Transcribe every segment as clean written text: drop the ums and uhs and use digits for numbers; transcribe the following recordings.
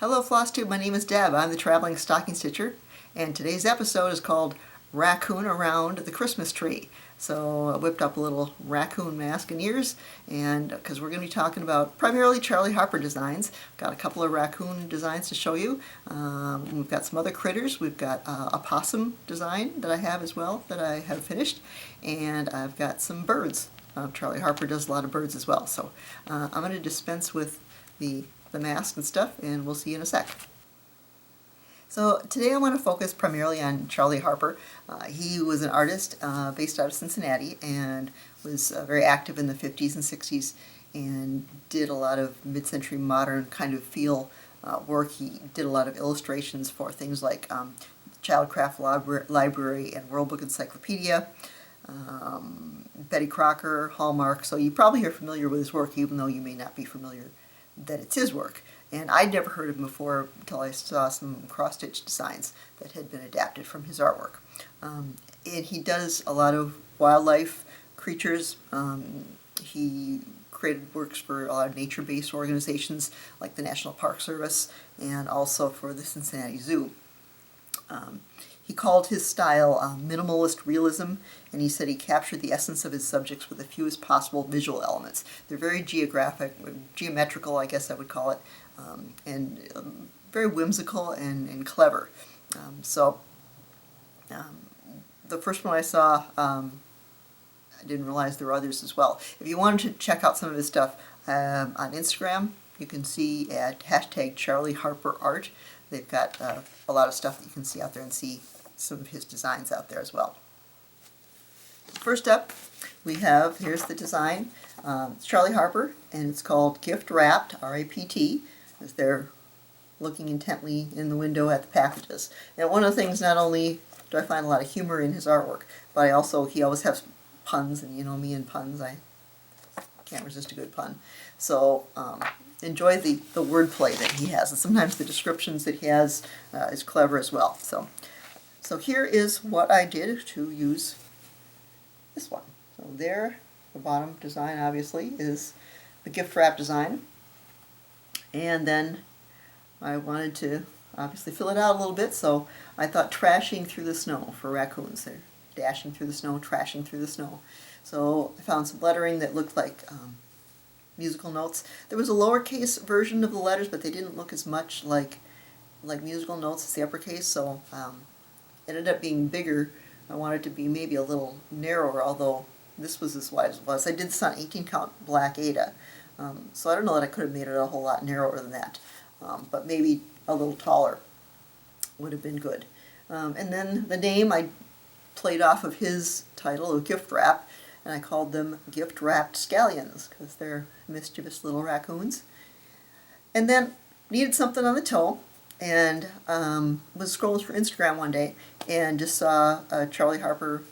Hello Flosstube, my name is Deb. I'm the Traveling Stocking Stitcher, and today's episode is called Raccoon Around the Christmas Tree. So I whipped up a little raccoon mask and ears, and because we're going to be talking about primarily Charley Harper designs. Got a couple of raccoon designs to show you. We've got some other critters. We've got a possum design that I have as well that I have finished, and I've got some birds. Charley Harper does a lot of birds as well. So I'm going to dispense with the mask and stuff, and we'll see you in a sec. So today I want to focus primarily on Charley Harper. He was an artist based out of Cincinnati and was very active in the 50s and 60s and did a lot of mid-century modern kind of feel work. He did a lot of illustrations for things like Childcraft Library and World Book Encyclopedia, Betty Crocker, Hallmark. So you probably are familiar with his work, even though you may not be familiar that it's his work. And I'd never heard of him before until I saw some cross-stitch designs that had been adapted from his artwork. And he does a lot of wildlife creatures. He created works for a lot of nature-based organizations like the National Park Service and also for the Cincinnati Zoo. He called his style minimalist realism, and he said he captured the essence of his subjects with the fewest possible visual elements. They're very geometrical, I guess I would call it, and very whimsical and clever. The first one I saw, I didn't realize there were others as well. If you wanted to check out some of his stuff on Instagram, you can see at #CharleyHarperart. They've got a lot of stuff that you can see out there and see some of his designs out there as well. First up, we have, here's the design. It's Charley Harper, and it's called Gift Rapt, R-A-P-T, as they're looking intently in the window at the packages. And one of the things, not only do I find a lot of humor in his artwork, but he always has puns, and you know me and puns, I can't resist a good pun. So enjoy the wordplay that he has, and sometimes the descriptions that he has is clever as well. So here is what I did to use this one. So there, the bottom design obviously is the gift wrap design, and then I wanted to obviously fill it out a little bit, so I thought trashing through the snow for raccoons. They're dashing through the snow, trashing through the snow. So I found some lettering that looked like musical notes. There was a lowercase version of the letters, but they didn't look as much like musical notes as the uppercase, so it ended up being bigger. I wanted it to be maybe a little narrower, although this was as wide as it was. I did this on 18 count black aida, so I don't know that I could have made it a whole lot narrower than that, but maybe a little taller would have been good. And then the name I played off of his title of Gift Wrap, and I called them Gift Raptscallions because they're mischievous little raccoons. And then needed something on the toe, and was scrolling through Instagram one day and just saw a Charley Harper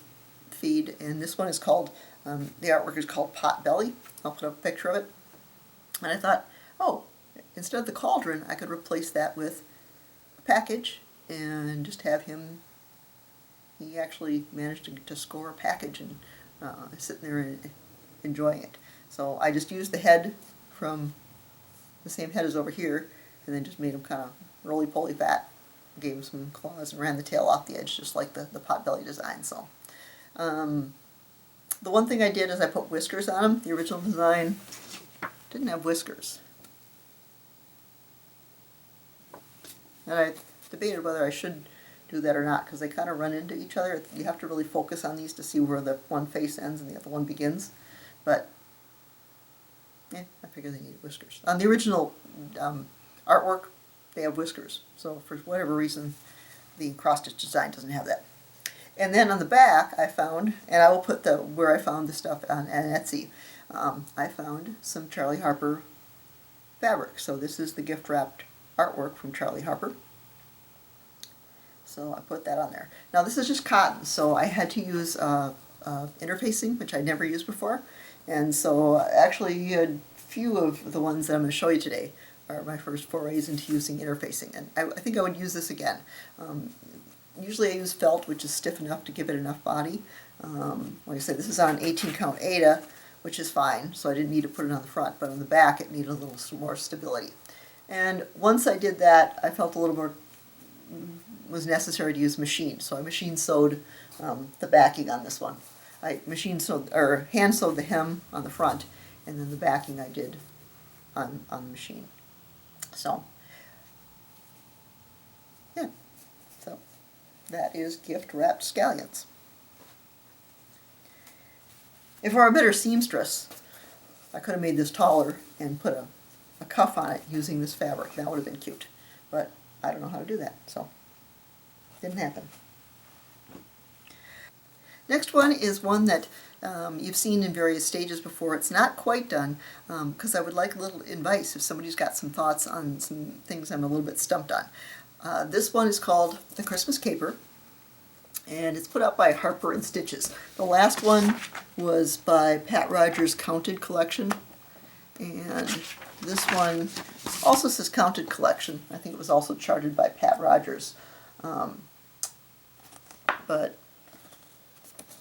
feed, and this one is called, the artwork is called Pot Belly. I'll put up a picture of it. And I thought, oh, instead of the cauldron, I could replace that with a package and just have him, he actually managed to score a package and sitting there and enjoying it. So I just used the head from the same head as over here, and then just made him kind of roly-poly fat. Gave him some claws and ran the tail off the edge, just like the potbelly design. So the one thing I did is I put whiskers on him. The original design didn't have whiskers, and I debated whether I should do that or not, because they kind of run into each other. You have to really focus on these to see where the one face ends and the other one begins. But I figured they needed whiskers. On the original artwork, they have whiskers. So for whatever reason, the cross-stitch design doesn't have that. And then on the back, I found, and I will put where I found the stuff on Etsy, I found some Charley Harper fabric. So this is the gift wrapped artwork from Charley Harper. So I put that on there. Now this is just cotton, so I had to use interfacing, which I'd never used before. And so actually a few of the ones that I'm going to show you today are my first forays into using interfacing. And I think I would use this again. Usually I use felt, which is stiff enough to give it enough body. Like I said, this is on 18 count aida, which is fine, so I didn't need to put it on the front, but on the back it needed a little more stability. And once I did that, I felt a little more was necessary to use machine. So I machine sewed the backing on this one. I machine sewed or hand sewed the hem on the front, and then the backing I did on the machine. So yeah, so that is Gift Raptscallions. If I were a better seamstress, I could have made this taller and put a cuff on it using this fabric. That would have been cute. But I don't know how to do that, so didn't happen. Next one is one that you've seen in various stages before. It's not quite done because I would like a little advice if somebody's got some thoughts on some things I'm a little bit stumped on. This one is called The Christmas Caper, and it's put out by Harper and Stitches. The last one was by Pat Rogers' Counted Collection, and this one also says Counted Collection. I think it was also charted by Pat Rogers. But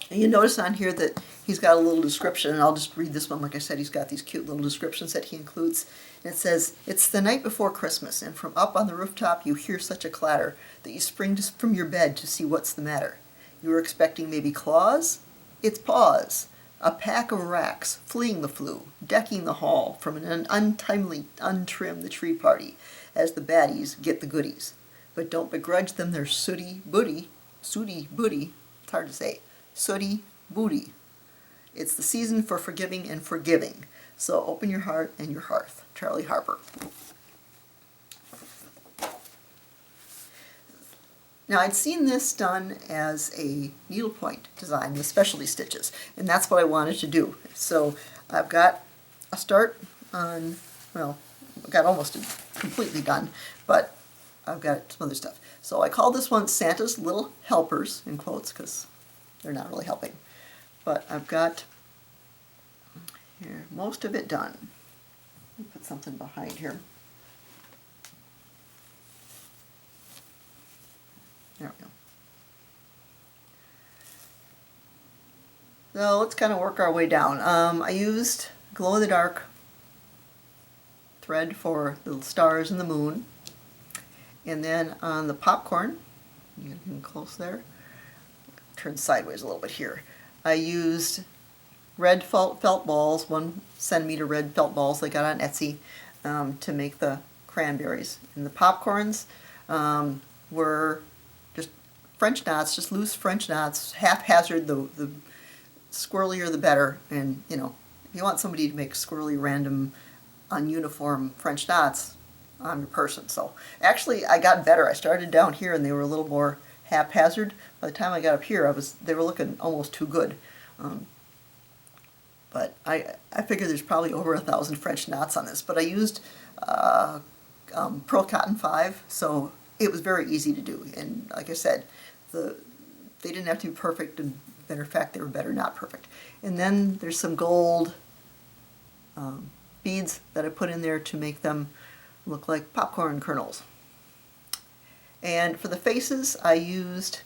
you notice on here that he's got a little description, and I'll just read this one. Like I said, he's got these cute little descriptions that he includes. And it says, "It's the night before Christmas, and from up on the rooftop you hear such a clatter that you spring from your bed to see what's the matter. You were expecting maybe claws? It's paws. A pack of racks, fleeing the flue, decking the hall from an untimely untrim the tree party, as the baddies get the goodies. But don't begrudge them their sooty booty, it's hard to say, sooty booty. It's the season for forgiving and forgiving, so open your heart and your hearth." Charley Harper. Now I'd seen this done as a needlepoint design with specialty stitches, and that's what I wanted to do. So I've got a start on, well, I've got almost completely done, but I've got some other stuff. So I call this one Santa's Little Helpers, in quotes, because they're not really helping. But I've got here most of it done. Let me put something behind here. There we go. So let's kind of work our way down. I used glow-in-the-dark thread for the stars and the moon. And then on the popcorn, you get in close there, turn sideways a little bit here. I used red felt balls, 1 centimeter red felt balls they got on Etsy to make the cranberries. And the popcorns were just French knots, just loose French knots, haphazard, the squirrelier the better. And you know, if you want somebody to make squirrely, random, ununiform French knots, I'm your person. So actually I got better. I started down here and they were a little more haphazard. By the time I got up here, they were looking almost too good. But I figure there's probably over 1,000 French knots on this. But I used Pearl Cotton 5, so it was very easy to do. And like I said, they didn't have to be perfect. And matter of fact, they were better not perfect. And then there's some gold beads that I put in there to make them look like popcorn kernels. And for the faces, I used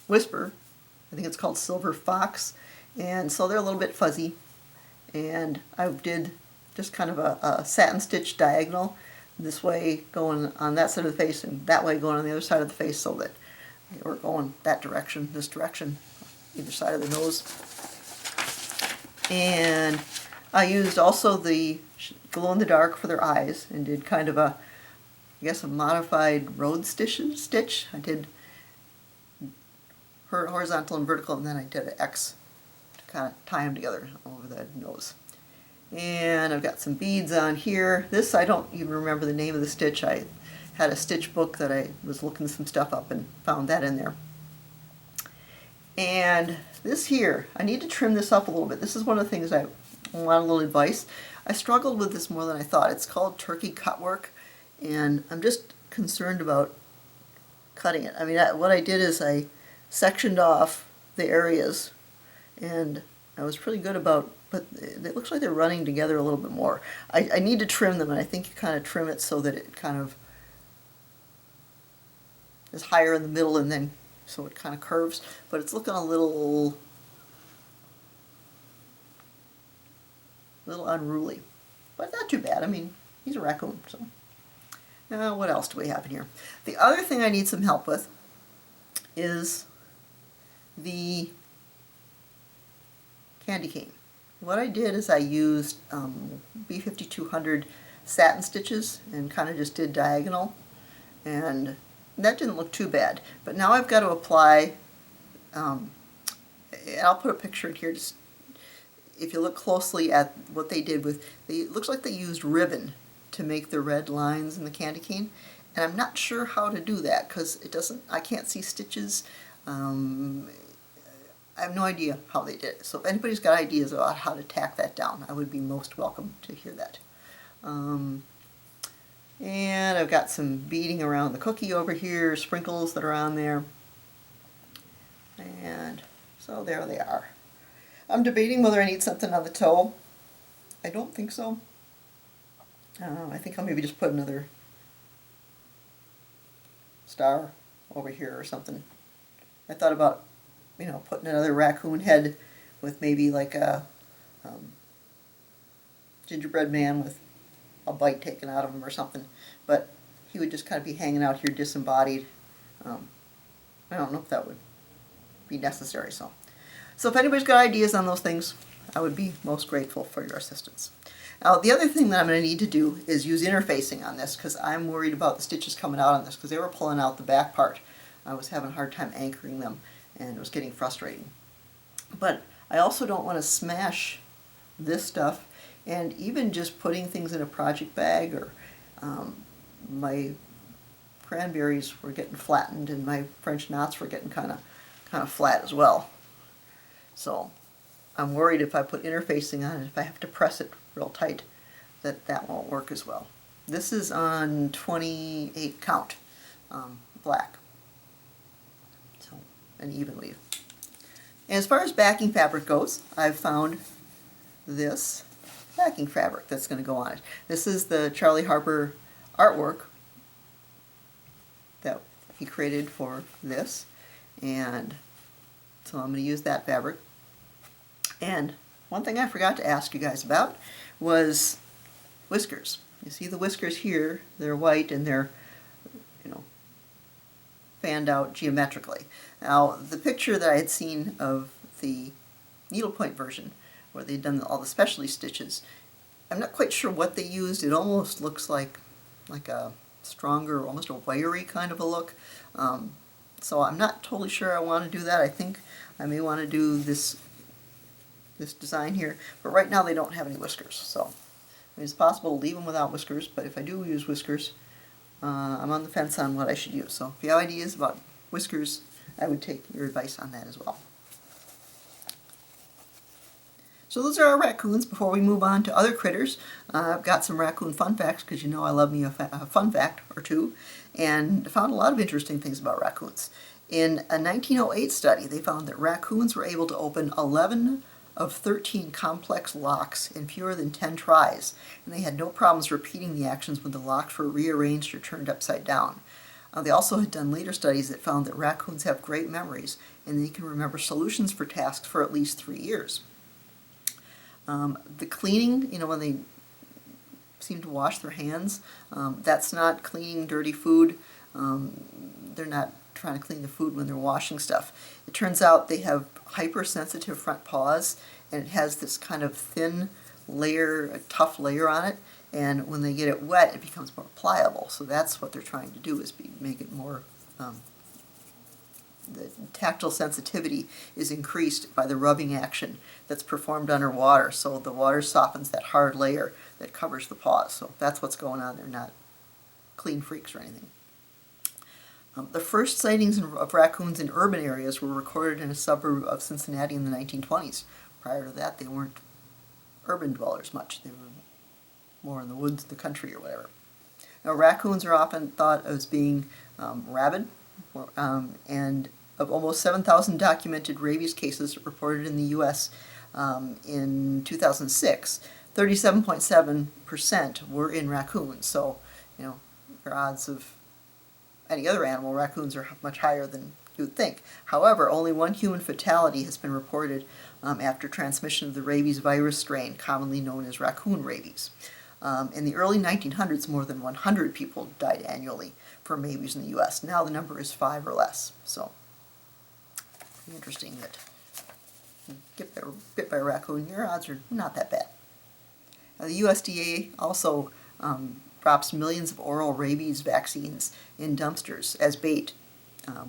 Whisper. I think it's called Silver Fox. And so they're a little bit fuzzy. And I did just kind of a satin stitch diagonal, this way going on that side of the face and that way going on the other side of the face, so that they were going that direction, this direction, either side of the nose. And I used also the glow-in-the-dark for their eyes and did kind of a, I guess, a modified road stitch. I did horizontal and vertical, and then I did an X to kind of tie them together over the nose. And I've got some beads on here. This, I don't even remember the name of the stitch. I had a stitch book that I was looking some stuff up and found that in there. And this here, I need to trim this up a little bit. This is one of the things I want a little advice. I struggled with this more than I thought. It's called turkey cutwork, and I'm just concerned about cutting it. I mean, what I did is I sectioned off the areas, and I was pretty good about, but it looks like they're running together a little bit more. I need to trim them, and I think you kind of trim it so that it kind of is higher in the middle, and then so it kind of curves, but it's looking a little unruly. but not too bad. I mean, he's a raccoon, so. What else do we have in here? The other thing I need some help with is the candy cane. What I did is I used B5200 satin stitches and kind of just did diagonal, and that didn't look too bad. But now I've got to apply, and I'll put a picture in here. Just if you look closely at what they did with, it looks like they used ribbon to make the red lines in the candy cane, and I'm not sure how to do that because it doesn't. I can't see stitches. I have no idea how they did it. So if anybody's got ideas about how to tack that down, I would be most welcome to hear that. And I've got some beading around the cookie over here, sprinkles that are on there. And so there they are. I'm debating whether I need something on the toe. I don't think so. I think I'll maybe just put another star over here or something. I thought about, putting another raccoon head with maybe like a gingerbread man with a bite taken out of him or something, but he would just kind of be hanging out here disembodied. I don't know if that would be necessary. So if anybody's got ideas on those things, I would be most grateful for your assistance. Now, the other thing that I'm going to need to do is use interfacing on this because I'm worried about the stitches coming out on this because they were pulling out the back part. I was having a hard time anchoring them and it was getting frustrating. But I also don't want to smash this stuff, and even just putting things in a project bag, or my cranberries were getting flattened and my French knots were getting kind of flat as well. So I'm worried if I put interfacing on it, if I have to press it real tight, that won't work as well. This is on 28 count black, so an even weave. And as far as backing fabric goes, I've found this backing fabric that's going to go on it. This is the Charley Harper artwork that he created for this, and so I'm going to use that fabric. And one thing I forgot to ask you guys about was whiskers. You see the whiskers here, they're white and they're, fanned out geometrically. Now, the picture that I had seen of the needlepoint version, where they'd done all the specialty stitches, I'm not quite sure what they used. It almost looks like a stronger, almost a wiry kind of a look. So I'm not totally sure I want to do that. I think I may want to do this design here, but right now they don't have any whiskers, so it's possible to leave them without whiskers, but if I do use whiskers, I'm on the fence on what I should use. So if you have ideas about whiskers, I would take your advice on that as well. So those are our raccoons. Before we move on to other critters, I've got some raccoon fun facts, because I love me a fun fact or two, and found a lot of interesting things about raccoons. In a 1908 study, they found that raccoons were able to open 11 of 13 complex locks in fewer than 10 tries, and they had no problems repeating the actions when the locks were rearranged or turned upside down. They also had done later studies that found that raccoons have great memories, and they can remember solutions for tasks for at least 3 years. The cleaning, when they seem to wash their hands, that's not cleaning dirty food. They're not trying to clean the food when they're washing stuff. It turns out they have hypersensitive front paws, and it has this kind of thin layer, a tough layer on it, and when they get it wet, it becomes more pliable. So that's what they're trying to do, is make it more, the tactile sensitivity is increased by the rubbing action that's performed underwater, so the water softens that hard layer that covers the paws. So that's what's going on. They're not clean freaks or anything. The first sightings of raccoons in urban areas were recorded in a suburb of Cincinnati in the 1920s. Prior to that, they weren't urban dwellers much. They were more in the woods, the country, or whatever. Now, raccoons are often thought as being rabid, and of almost 7,000 documented rabies cases reported in the U.S. In 2006, 37.7% were in raccoons. So, their odds of any other animal, raccoons are much higher than you would think. However, only one human fatality has been reported after transmission of the rabies virus strain, commonly known as raccoon rabies. In the early 1900s, more than 100 people died annually from maybes in the U.S. Now the number is 5 or less. So, interesting that you get bit by a raccoon, your odds are not that bad. Now, the USDA also drops millions of oral rabies vaccines in dumpsters as bait,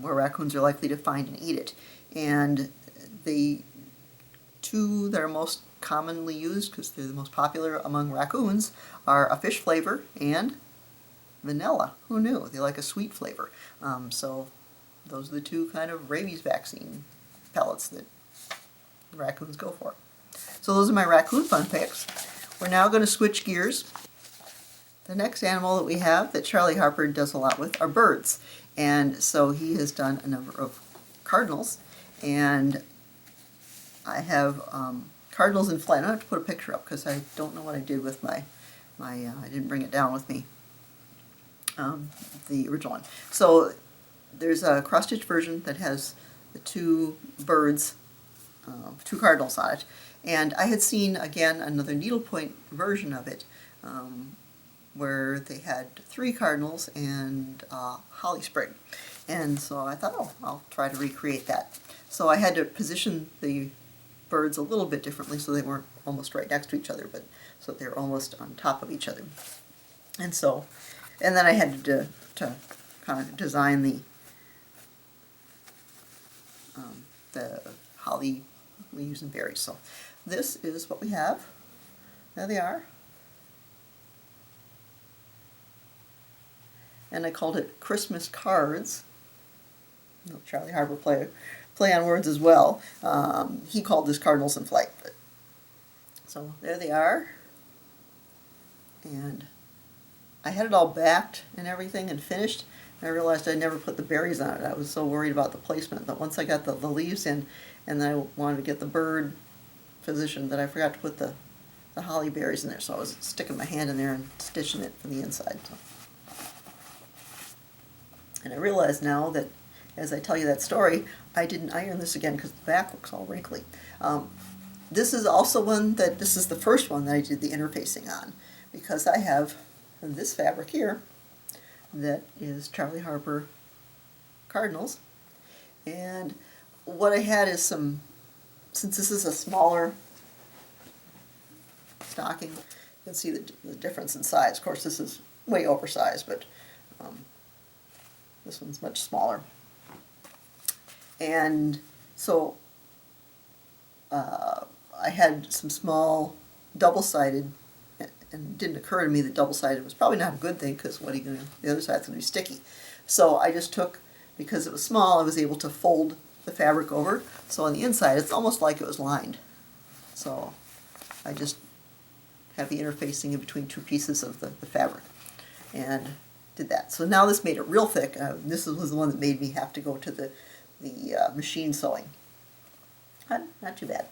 where raccoons are likely to find and eat it. And the two that are most commonly used, because they're the most popular among raccoons, are a fish flavor and vanilla. Who knew? They like a sweet flavor. So those are the two kind of rabies vaccine pellets that raccoons go for. So those are my raccoon fun facts. We're now going to switch gears. The next animal that we have that Charley Harper does a lot with are birds. And so he has done a number of cardinals. And I have cardinals in flight. I don't have to put a picture up because I don't know what I did with my I didn't bring it down with me, the original one. So there's a cross-stitch version that has the two birds, two cardinals on it. And I had seen, again, another needlepoint version of it where they had 3 cardinals and holly sprig. And so I thought, oh, I'll try to recreate that. So I had to position the birds a little bit differently so they weren't almost right next to each other, but so they're almost on top of each other. And then I had to kind of design the holly leaves and berries. So this is what we have. There they are. And I called it Christmas cards. Charley Harper play on words as well. He called this Cardinals in Flight. So there they are. And I had it all backed and everything and finished. And I realized I never put the berries on it. I was so worried about the placement that once I got the leaves in and then I wanted to get the bird positioned that I forgot to put the holly berries in there. So I was sticking my hand in there and stitching it from the inside. So. And I realize now that as I tell you that story, I didn't iron this again because the back looks all wrinkly. This is also this is the first one that I did the interfacing on, because I have this fabric here that is Charley Harper Cardinals. And what I had is since this is a smaller stocking, you can see the difference in size. Of course, this is way oversized, but this one's much smaller. And so I had some small double-sided, and it didn't occur to me that double-sided was probably not a good thing because what are you going to, the other side's going to be sticky. So I just took, because it was small, I was able to fold the fabric over. So on the inside, it's almost like it was lined. So I just have the interfacing in between 2 pieces of the fabric and did that. So now this made it real thick. This was the one that made me have to go to the machine sewing. Not too bad.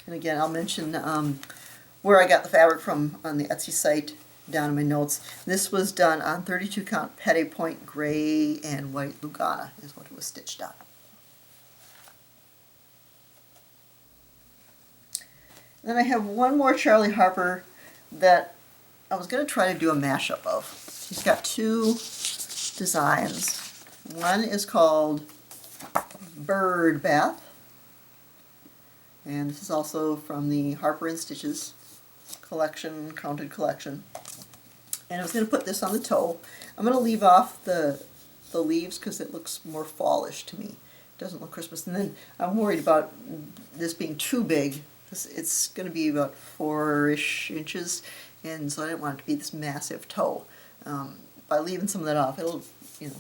And again, I'll mention where I got the fabric from on the Etsy site down in my notes. This was done on 32 count Petit Point gray and white Lugana is what it was stitched on. Then I have one more Charley Harper that I was going to try to do a mashup of. She's got 2 designs. One is called Bird Bath, and this is also from the Harper and Stitches collection, counted collection. And I was going to put this on the toe. I'm going to leave off the leaves because it looks more fallish to me. It doesn't look Christmas. And then I'm worried about this being too big. It's going to be about 4-ish inches, and so I didn't want it to be this massive toe. By leaving some of that off, it'll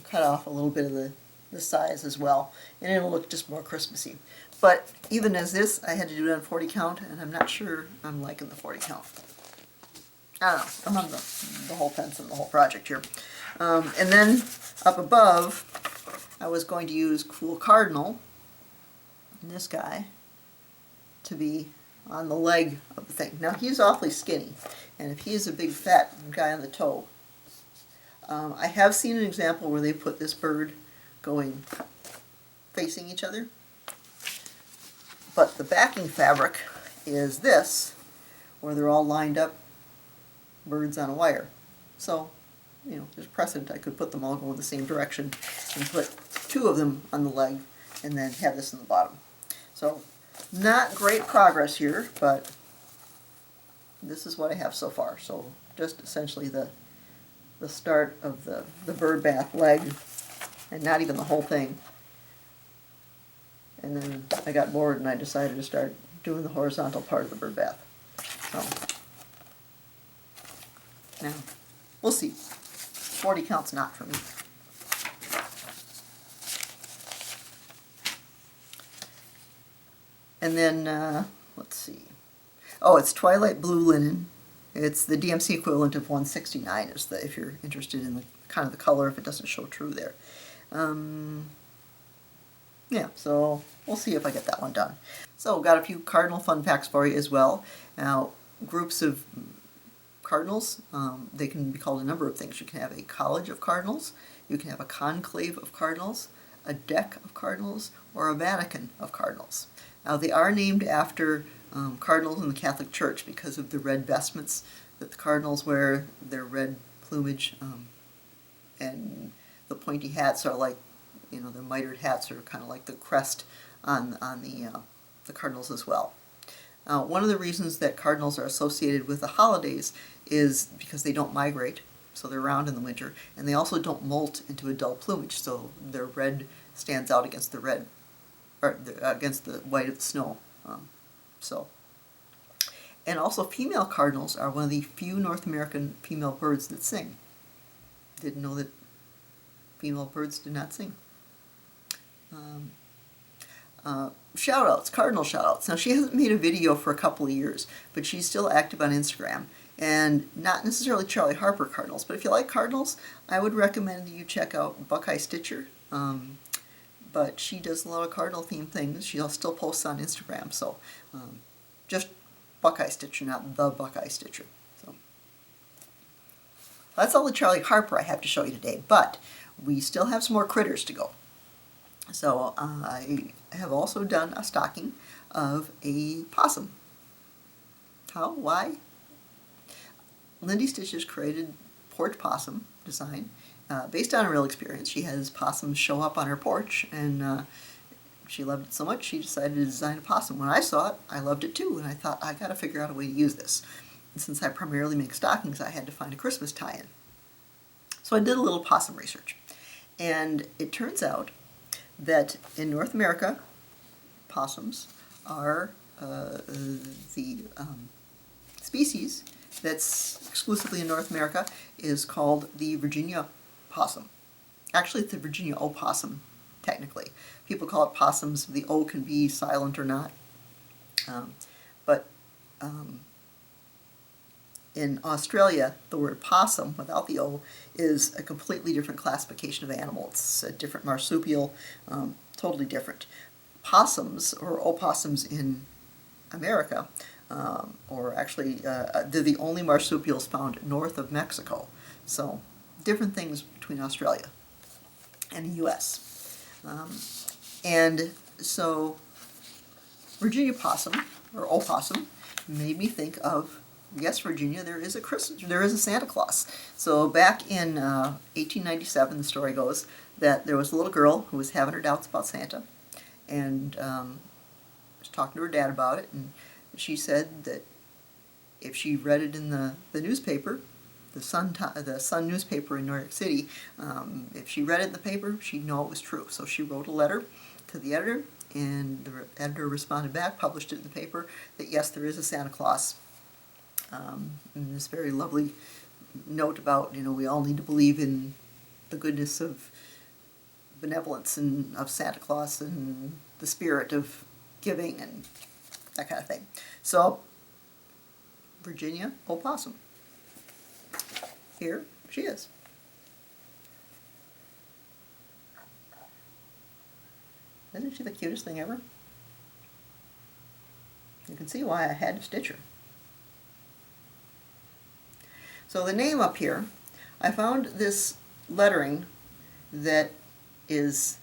cut off a little bit of the size as well, and it'll look just more Christmassy. But even as this, I had to do it on 40 count, and I'm not sure I'm liking the 40 count. I don't know. I'm on the whole fence and the whole project here. And then up above, I was going to use Cool Cardinal, and this guy, to be on the leg of the thing. Now he's awfully skinny, and if he is a big fat guy on the toe, I have seen an example where they put this bird going facing each other. But the backing fabric is this, where they're all lined up, birds on a wire. So, you know, there's precedent. I could put them all going the same direction and put two of them on the leg and then have this in the bottom. So, not great progress here, but this is what I have so far. So, just essentially the start of the bird bath leg, and not even the whole thing. And then I got bored and I decided to start doing the horizontal part of the bird bath. So, now, we'll see. 40 counts not for me. And then, let's see. Oh, it's Twilight Blue Linen. It's the DMC equivalent of 169, is the, if you're interested in the kind of the color, if it doesn't show true there. Yeah, so we'll see if I get that one done. So, got a few cardinal fun facts for you as well. Now, groups of cardinals, they can be called a number of things. You can have a college of cardinals, you can have a conclave of cardinals, a deck of cardinals, or a Vatican of cardinals. Now, they are named after cardinals in the Catholic Church because of the red vestments that the cardinals wear, their red plumage, and the pointy hats are like, you know, the mitered hats are kind of like the crest on the cardinals as well. One of the reasons that cardinals are associated with the holidays is because they don't migrate, so they're around in the winter, and they also don't molt into a dull plumage, so their red stands out against the red, or against the white of the snow. And also female cardinals are one of the few North American female birds that sing. Didn't know that female birds did not sing. Shout-outs, cardinal shout-outs. Now, she hasn't made a video for a couple of years, but she's still active on Instagram. And not necessarily Charley Harper cardinals, but if you like cardinals, I would recommend you check out Buckeye Stitcher. But she does a lot of cardinal-themed things. She'll still post on Instagram, so just Buckeye Stitcher, not the Buckeye Stitcher. So that's all the Charley Harper I have to show you today, but we still have some more critters to go. So I have also done a stocking of a possum. How? Why? Lindy Stitches created porch possum design based on a real experience. She has possums show up on her porch, and she loved it so much she decided to design a possum. When I saw it, I loved it too, and I thought, I gotta figure out a way to use this. And since I primarily make stockings, I had to find a Christmas tie-in. So I did a little possum research, and it turns out that in North America, possums are the species that's exclusively in North America is called the Virginia possum. Actually, it's the Virginia opossum, technically. People call it possums. The O can be silent or not. But in Australia, the word possum, without the O, is a completely different classification of animal. It's a different marsupial, totally different. Possums, or opossums in America, or actually they're the only marsupials found north of Mexico. So different things between Australia and the U.S. And so Virginia possum, or opossum, made me think of, yes, Virginia, there is a Santa Claus. So back in 1897, the story goes that there was a little girl who was having her doubts about Santa, and was talking to her dad about it, and she said that if she read it in the newspaper, the Sun newspaper in New York City, if she read it in the paper, she'd know it was true. So she wrote a letter to the editor, and the editor responded back, published it in the paper, that yes, there is a Santa Claus. And this very lovely note about, you know, we all need to believe in the goodness of benevolence and of Santa Claus and the spirit of giving and that kind of thing. So, Virginia opossum. Here she is. Isn't she the cutest thing ever? You can see why I had to stitch her. So the name up here, I found this lettering that is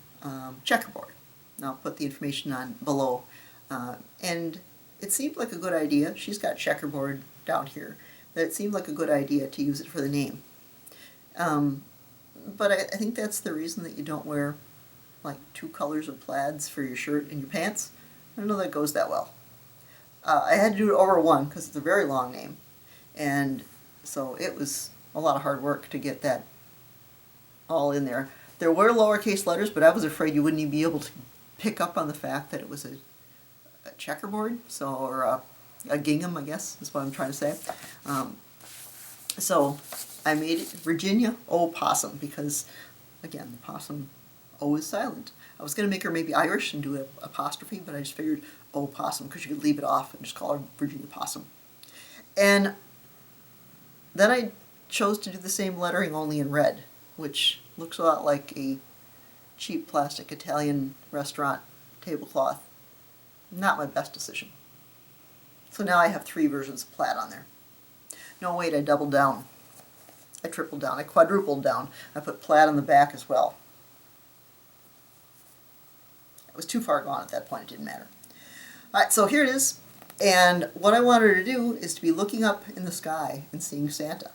checkerboard. And I'll put the information on below And it seemed like a good idea. She's got checkerboard down here. That it seemed like a good idea to use it for the name. But I think that's the reason that you don't wear like 2 colors of plaids for your shirt and your pants. I don't know that goes that well. I had to do it over 1 because it's a very long name. And so it was a lot of hard work to get that all in there. There were lowercase letters, but I was afraid you wouldn't even be able to pick up on the fact that it was a checkerboard, or a gingham, I guess is what I'm trying to say. So I made it Virginia O Possum because, again, the possum O is silent. I was going to make her maybe Irish and do an apostrophe, but I just figured O Possum because you could leave it off and just call her Virginia Possum. And then I chose to do the same lettering only in red, which looks a lot like a cheap plastic Italian restaurant tablecloth. Not my best decision. So now I have 3 versions of plaid on there. No, wait, I doubled down. I tripled down. I quadrupled down. I put plaid on the back as well. It was too far gone at that point. It didn't matter. All right, so here it is. And what I wanted her to do is to be looking up in the sky and seeing Santa.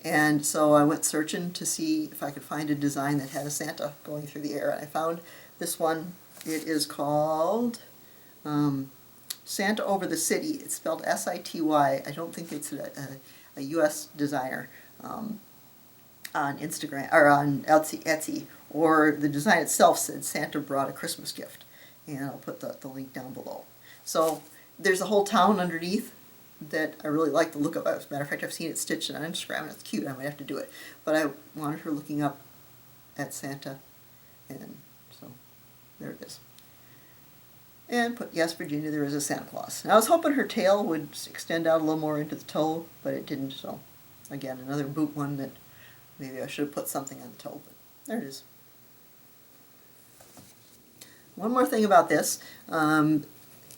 And so I went searching to see if I could find a design that had a Santa going through the air. And I found this one. It is called Santa Over the City. It's spelled S-I-T-Y. I don't think it's a U.S. designer on Instagram or on Etsy. Or the design itself said Santa brought a Christmas gift. And I'll put the link down below. So there's a whole town underneath that I really like the look of. As a matter of fact, I've seen it stitched on Instagram and it's cute. I might have to do it. But I wanted her looking up at Santa, and so there it is. And put, yes, Virginia, there is a Santa Claus. And I was hoping her tail would extend out a little more into the toe, but it didn't. So again, another boot one that maybe I should have put something on the toe, but there it is. One more thing about this.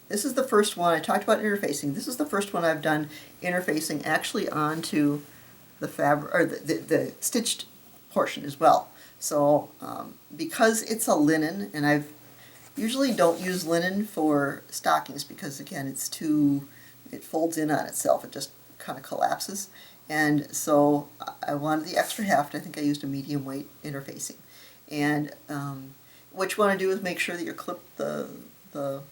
This is the first one. I talked about interfacing. This is the first one I've done interfacing actually onto the fabric, or the stitched portion as well. So because it's a linen, and I've usually don't use linen for stockings because, again, it folds in on itself. It just kind of collapses. And so I wanted the extra heft. I think I used a medium weight interfacing. And what you want to do is make sure that you clip the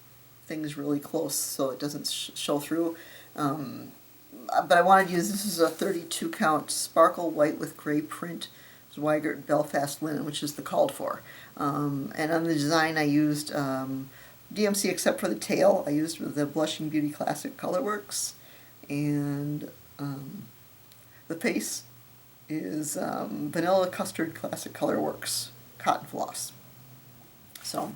things really close so it doesn't show through. But I wanted to use, this is a 32 count sparkle white with gray print Zweigart Belfast linen, which is the called for. And on the design I used DMC except for the tail. I used the Blushing Beauty Classic Colorworks, and the face is Vanilla Custard Classic Colorworks cotton floss. So,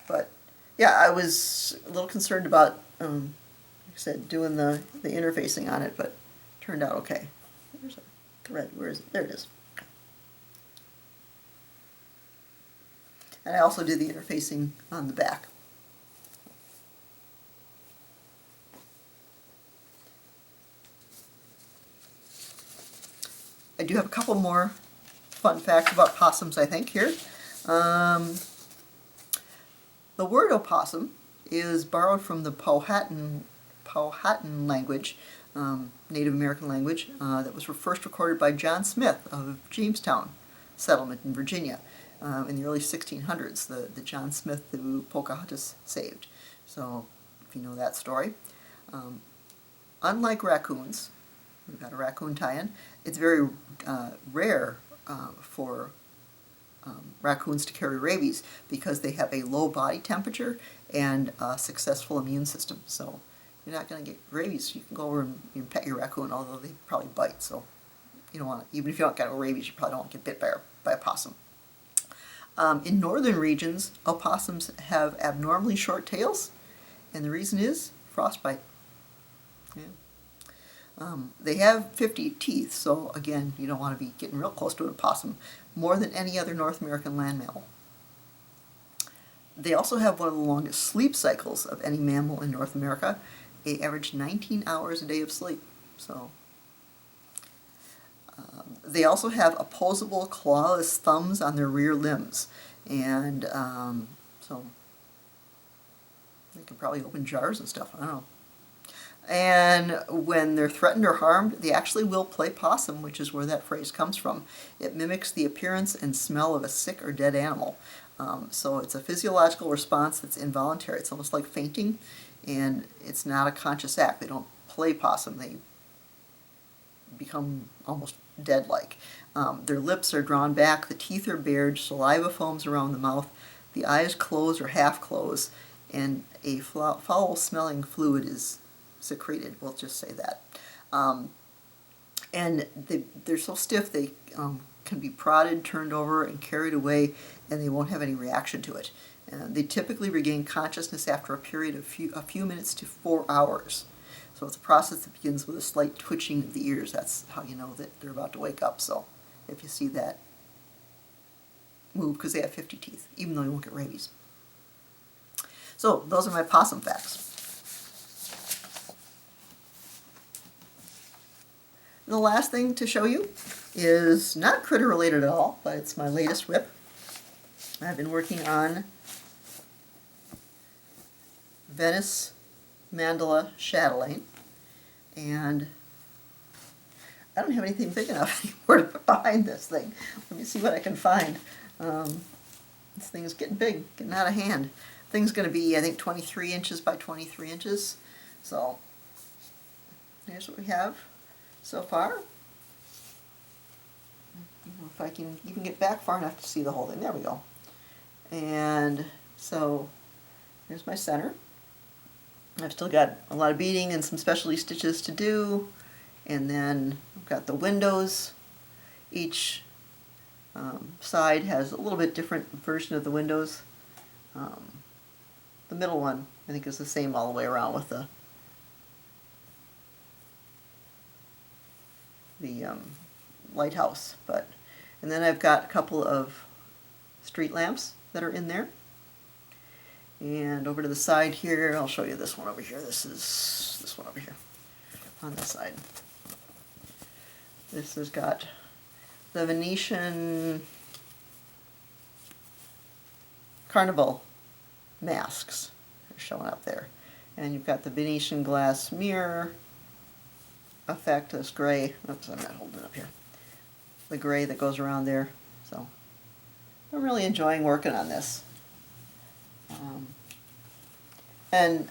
but yeah, I was a little concerned about, like I said, doing the interfacing on it, but it turned out okay. There's a thread. Where is it? There it is. Okay. And I also did the interfacing on the back. I do have a couple more fun facts about possums, I think, here. The word opossum is borrowed from the Powhatan language, Native American language, that was first recorded by John Smith of Jamestown settlement in Virginia in the early 1600s, the John Smith who Pocahontas saved. So, if you know that story. Unlike raccoons, we've got a raccoon tie-in, it's very rare for raccoons to carry rabies because they have a low body temperature and a successful immune system. So you're not going to get rabies. You can go over and you can pet your raccoon, although they probably bite. So you don't want to, even if you don't get rabies, you probably don't want to get bit by a possum. In northern regions, opossums have abnormally short tails, and the reason is frostbite. Yeah. They have 50 teeth, so again, you don't want to be getting real close to an opossum, more than any other North American land mammal. They also have one of the longest sleep cycles of any mammal in North America. They average 19 hours a day of sleep. So, they also have opposable clawless thumbs on their rear limbs, and so They can probably open jars and stuff, I don't know. And when they're threatened or harmed, they actually will play possum, which is where that phrase comes from. It mimics the appearance and smell of a sick or dead animal. So it's a physiological response that's involuntary. It's almost like fainting, and it's not a conscious act. They don't play possum. They become almost dead-like. Their lips are drawn back, the teeth are bared, saliva foams around the mouth, the eyes close or half close, and a foul-smelling fluid is secreted, we'll just say that. And they're so stiff they can be prodded, turned over, and carried away, and they won't have any reaction to it. They typically regain consciousness after a period of a few minutes to 4 hours. So it's a process that begins with a slight twitching of the ears. That's how you know that they're about to wake up. So if you see that, move, because they have 50 teeth, even though you won't get rabies. So those are my possum facts. And the last thing to show you is not critter related at all, but it's my latest whip. I've been working on Venice Mandala Chatelaine, and I don't have anything big enough anymore to put behind this thing. Let me see what I can find. This thing is getting big, getting out of hand. The thing's going to be, I think, 23 inches by 23 inches. So here's what we have so far. I don't know if I can even get back far enough to see the whole thing. There we go. And so here's my center. I've still got a lot of beading and some specialty stitches to do. And then I've got the windows. Each side has a little bit different version of the windows. The middle one, I think, is the same all the way around with the lighthouse. And then I've got a couple of street lamps that are in there. And over to the side here, I'll show you this one over here. This is this one over here on this side. This has got the Venetian Carnival masks showing up there. And you've got the Venetian glass mirror effect, this gray. Oops, I'm not holding it up here. The gray that goes around there. So I'm really enjoying working on this. And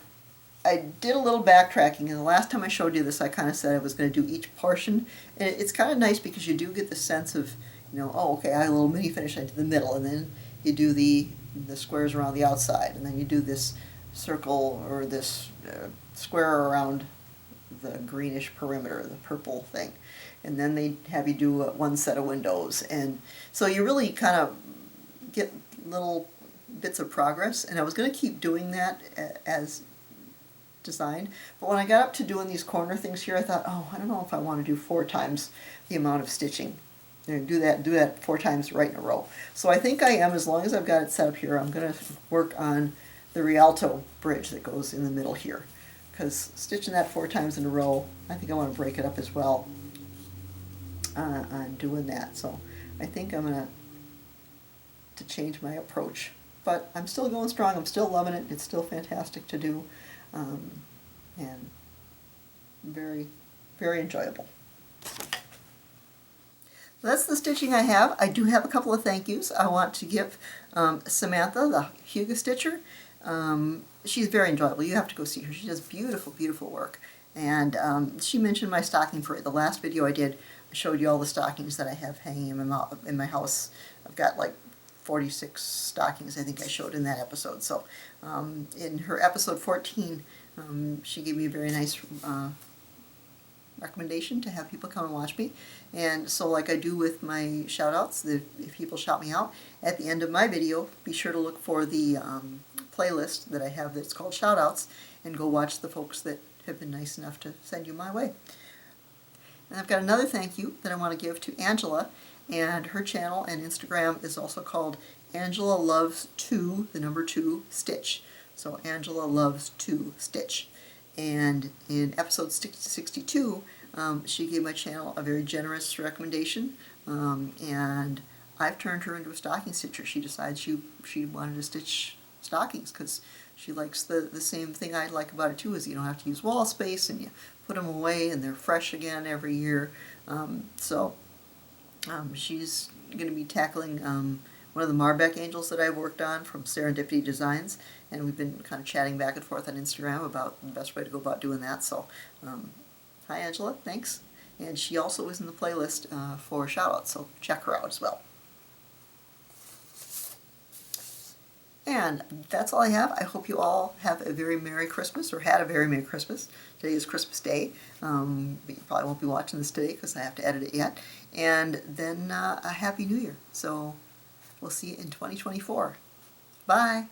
I did a little backtracking, and the last time I showed you this, I kind of said I was going to do each portion. And it's kind of nice because you do get the sense of, you know, oh, okay, I had a little mini finish, I did the middle, and then you do the squares around the outside, and then you do this circle or this square around the greenish perimeter, the purple thing. And then they have you do one set of windows. And so you really kind of get little bits of progress, and I was going to keep doing that as designed, but when I got up to doing these corner things here, I thought, oh, I don't know if I want to do 4 times the amount of stitching. And do that 4 times right in a row. So I think I am, as long as I've got it set up here, I'm going to work on the Rialto bridge that goes in the middle here, because stitching that 4 times in a row, I think I want to break it up as well on doing that. So I think I'm going to change my approach. But I'm still going strong. I'm still loving it. It's still fantastic to do, and very, very enjoyable. That's the stitching I have. I do have a couple of thank yous. I want to give Samantha, the Huga Stitcher. She's very enjoyable. You have to go see her. She does beautiful, beautiful work. And she mentioned my stocking for the last video I did. I showed you all the stockings that I have hanging in my house. I've got like 46 stockings, I think I showed in that episode. So in her episode 14, she gave me a very nice recommendation to have people come and watch me. And so like I do with my shout outs, if people shout me out, at the end of my video, be sure to look for the playlist that I have that's called shout outs, and go watch the folks that have been nice enough to send you my way. And I've got another thank you that I want to give to Angela, and her channel and Instagram is also called Angela Loves 2, the number 2, Stitch. So Angela Loves 2 Stitch. And in episode 62, she gave my channel a very generous recommendation, and I've turned her into a stocking stitcher. She decided she wanted to stitch stockings because She likes the same thing I like about it too, is you don't have to use wall space, and you put them away and they're fresh again every year. She's going to be tackling one of the Marbeck angels that I worked on from Serendipity Designs, and we've been kind of chatting back and forth on Instagram about the best way to go about doing that. So, hi Angela, thanks. And she also is in the playlist for shoutouts, so check her out as well. And that's all I have. I hope you all have a very Merry Christmas, or had a very Merry Christmas. Today is Christmas Day, but you probably won't be watching this today because I have to edit it yet. And then a Happy New Year. So we'll see you in 2024. Bye!